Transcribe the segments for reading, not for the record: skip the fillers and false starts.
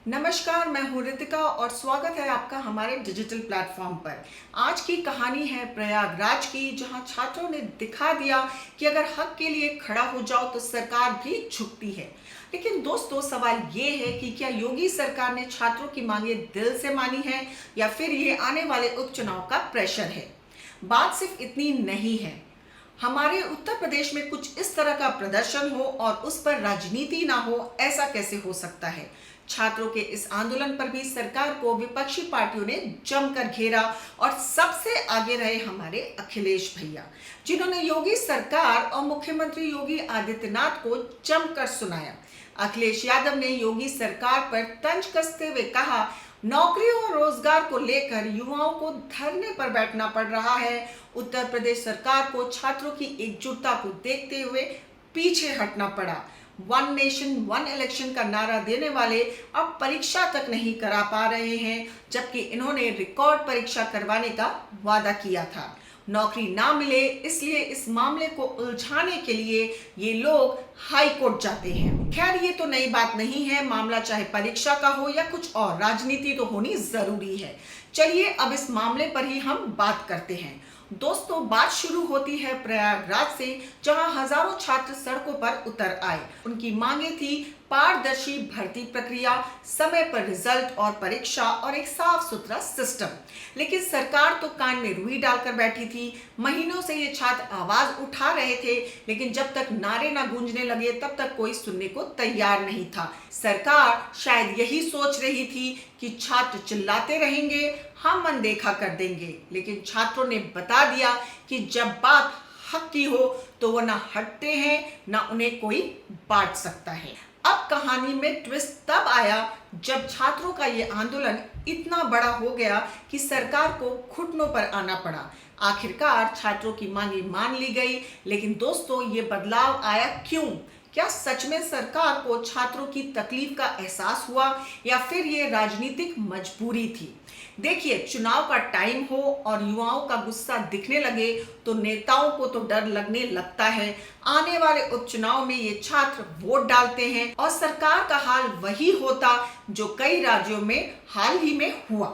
नमस्कार, मैं हूँ रितिका और स्वागत है आपका हमारे डिजिटल प्लेटफॉर्म पर। आज की कहानी है प्रयागराज की, जहाँ छात्रों ने दिखा दिया कि अगर हक के लिए खड़ा हो जाओ तो सरकार भी झुकती है। लेकिन दोस्तों, सवाल ये है कि क्या योगी सरकार ने छात्रों की मांगे दिल से मानी है या फिर ये आने वाले उपचुनाव का प्रेशर है। बात सिर्फ इतनी नहीं है। हमारे उत्तर प्रदेश में कुछ इस तरह का प्रदर्शन हो और उस पर राजनीति ना हो, ऐसा कैसे हो सकता है। छात्रों के इस आंदोलन पर भी सरकार को विपक्षी पार्टियों ने जमकर घेरा और सबसे आगे रहे हमारे अखिलेश भैया, जिन्होंने योगी सरकार और मुख्यमंत्री योगी आदित्यनाथ को जमकर सुनाया। अखिलेश यादव ने योगी सरकार पर तंज कसते हुए कहा, नौकरी और रोजगार को लेकर युवाओं को धरने पर बैठना पड़ रहा है। उत्तर प्रदेश सरकार को छात्रों की एकजुटता को देखते हुए पीछे हटना पड़ा। वन नेशन वन इलेक्शन का नारा देने वाले अब परीक्षा तक नहीं करा पा रहे हैं, जबकि इन्होंने रिकॉर्ड परीक्षा करवाने का वादा किया था। नौकरी ना मिले इसलिए इस मामले को उलझाने के लिए ये लोग हाई कोर्ट जाते हैं। खैर, ये तो नई बात नहीं है। मामला चाहे परीक्षा का हो या कुछ और, राजनीति तो होनी जरूरी है। चलिए अब इस मामले पर ही हम बात करते हैं। दोस्तों, बात शुरू होती है प्रयागराज से, जहां हजारों छात्र सड़कों पर उतर आए। उनकी मांगे थी पारदर्शी भर्ती प्रक्रिया, समय पर रिजल्ट और परीक्षा और एक साफ सुथरा सिस्टम। लेकिन सरकार तो कान में रुई डालकर बैठी थी। महीनों से ये छात्र आवाज उठा रहे थे, लेकिन जब तक नारे ना गूंजने लगे तब तक कोई सुनने को तैयार नहीं था। सरकार शायद यही सोच रही थी कि छात्र चिल्लाते रहेंगे, हम अनदेखा कर देंगे। लेकिन छात्रों ने बता दिया कि जब बात हक की हो तो वो ना हटते हैं, ना उन्हें कोई बांट सकता है। अब कहानी में ट्विस्ट तब आया जब छात्रों का ये आंदोलन इतना बड़ा हो गया कि सरकार को घुटनों पर आना पड़ा। आखिरकार छात्रों की मांगे मान ली गई। लेकिन दोस्तों, ये बदलाव आया क्यों? क्या सच में सरकार को छात्रों की तकलीफ का एहसास हुआ या फिर ये राजनीतिक मजबूरी थी? देखिए, चुनाव का टाइम हो और युवाओं का गुस्सा दिखने लगे तो नेताओं को तो डर लगने लगता है। आने वाले उपचुनाव में ये छात्र वोट डालते हैं और सरकार का हाल वही होता जो कई राज्यों में हाल ही में हुआ।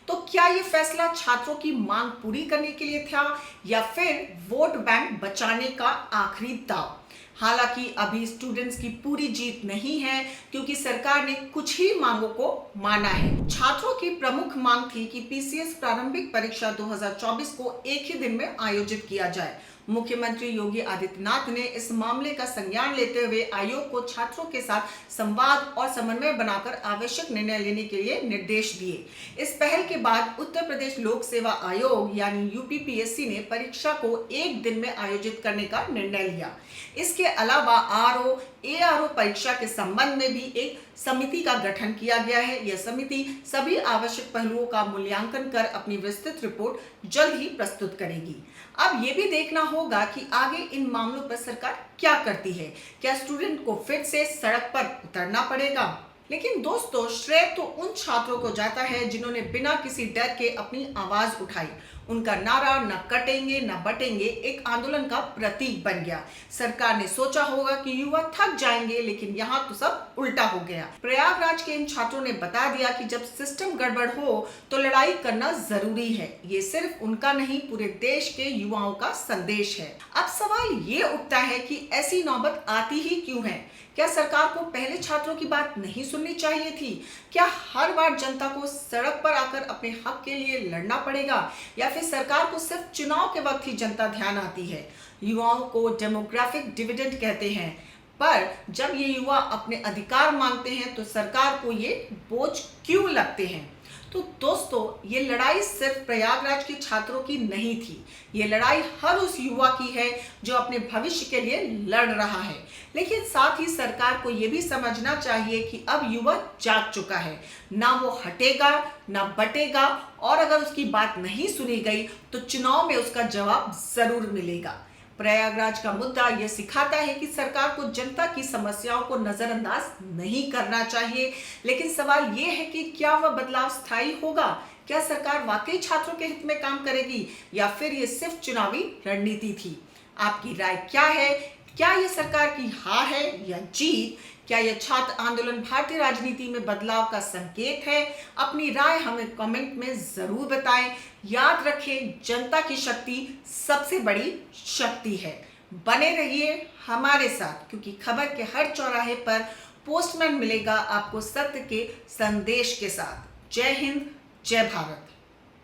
तो क्या ये फैसला छात्रों की मांग पूरी करने के लिए था या फिर वोट बैंक बचाने का आखिरी दांव? हालांकि अभी स्टूडेंट्स की पूरी जीत नहीं है, क्योंकि सरकार ने कुछ ही मांगों को माना है। छात्रों की प्रमुख मांग थी कि पीसीएस प्रारंभिक परीक्षा 2024 को एक ही दिन में आयोजित किया जाए। मुख्यमंत्री योगी आदित्यनाथ ने इस मामले का संज्ञान लेते हुए आयोग को छात्रों के साथ संवाद और समन्वय बनाकर आवश्यक निर्णय लेने के लिए निर्देश दिए। इस पहल के बाद उत्तर प्रदेश लोक सेवा आयोग यानी यूपीपीएससी ने परीक्षा को एक दिन में आयोजित करने का निर्णय लिया। इसके अलावा आरओ एआरओ परीक्षा के संबंध में भी एक समिति का गठन किया गया है। यह समिति सभी आवश्यक पहलुओं का मूल्यांकन कर अपनी विस्तृत रिपोर्ट जल्द ही प्रस्तुत करेगी। अब ये भी देखना होगा कि आगे इन मामलों पर सरकार क्या करती है। क्या स्टूडेंट को फिर से सड़क पर उतरना पड़ेगा? लेकिन दोस्तों, श्रेय तो उन छात्रों को जाता है जिन्होंने बिना किसी डर के अपनी आवाज उठाई। उनका नारा न कटेंगे न बटेंगे एक आंदोलन का प्रतीक बन गया। सरकार ने सोचा होगा कि युवा थक जाएंगे, लेकिन यहाँ तो सब उल्टा हो गया। प्रयागराज के इन छात्रों ने बता दिया कि जब सिस्टम गड़बड़ हो तो लड़ाई करना जरूरी है। ये सिर्फ उनका नहीं, पूरे देश के युवाओं का संदेश है। अब सवाल ये उठता है कि ऐसी नौबत आती ही क्यों है? क्या सरकार को पहले छात्रों की बात नहीं सुननी चाहिए थी? क्या हर बार जनता को सड़क पर आकर अपने हक के लिए लड़ना पड़ेगा, या फिर सरकार को सिर्फ चुनाव के वक्त ही जनता ध्यान आती है? युवाओं को डेमोग्राफिक डिविडेंड कहते हैं, पर जब ये युवा अपने अधिकार मांगते हैं तो सरकार को ये बोझ क्यों लगते हैं? तो दोस्तों, ये लड़ाई सिर्फ प्रयागराज के छात्रों की नहीं थी। ये लड़ाई हर उस युवा की है जो अपने भविष्य के लिए लड़ रहा है। लेकिन साथ ही सरकार को ये भी समझना चाहिए कि अब युवा जाग चुका है। ना वो हटेगा ना बटेगा, और अगर उसकी बात नहीं सुनी गई तो चुनाव में उसका जवाब जरूर मिलेगा। प्रयागराज का मुद्दा यह सिखाता है कि सरकार को जनता की समस्याओं को नजरअंदाज नहीं करना चाहिए। लेकिन सवाल यह है कि क्या वह बदलाव स्थायी होगा? क्या सरकार वाकई छात्रों के हित में काम करेगी या फिर ये सिर्फ चुनावी रणनीति थी? आपकी राय क्या है? क्या ये सरकार की हार है या जीत? क्या यह छात्र आंदोलन भारतीय राजनीति में बदलाव का संकेत है? अपनी राय हमें कमेंट में जरूर बताएं। याद रखें, जनता की शक्ति सबसे बड़ी शक्ति है। बने रहिए हमारे साथ, क्योंकि खबर के हर चौराहे पर पोस्टमैन मिलेगा आपको सत्य के संदेश के साथ। जय हिंद, जय भारत।